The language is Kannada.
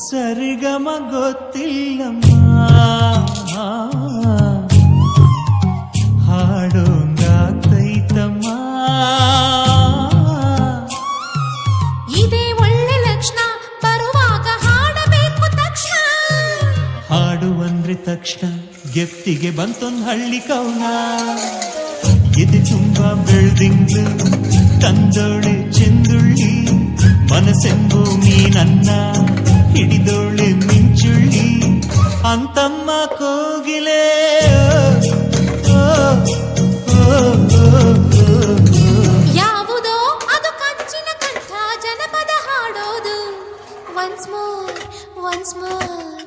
ಸರಿಗಮ ಗೊತ್ತಿಲ್ಲಮ್ಮ ಹಾಡೋಂಗಾಗ್ತೈತಮ್ಮ ಇದೇ ಒಳ್ಳೆ ಲಕ್ಷಣ ಬರುವಾಗ ಹಾಡಬೇಕು ತಕ್ಷಣ ಹಾಡುವಂದ್ರೆ ತಕ್ಷಣ ಗೆಪ್ತಿಗೆ ಬಂತೊಂದು ಹಳ್ಳಿ ಕೌನ ಇದು ತುಂಬಾ ಬೆಳ್ದಿಂಗ್ಳು ತಂದೋಳೆ ಚೆಂದುಳ್ಳಿ ಮನಸ್ಸೆಂಬು ಮೀನನ್ನ ಹಿಡಿದೋಳೆ ಮಿಂಚುಳ್ಳಿ ಅಂತಮ್ಮ ಕೋಗಿಲೆ ಯಾವುದೋ ಅದು ಕಂಚಿನ ಕಂಠ ಜನಪದ ಹಾಡೋದು ಒನ್ಸ್ ಮೋರ್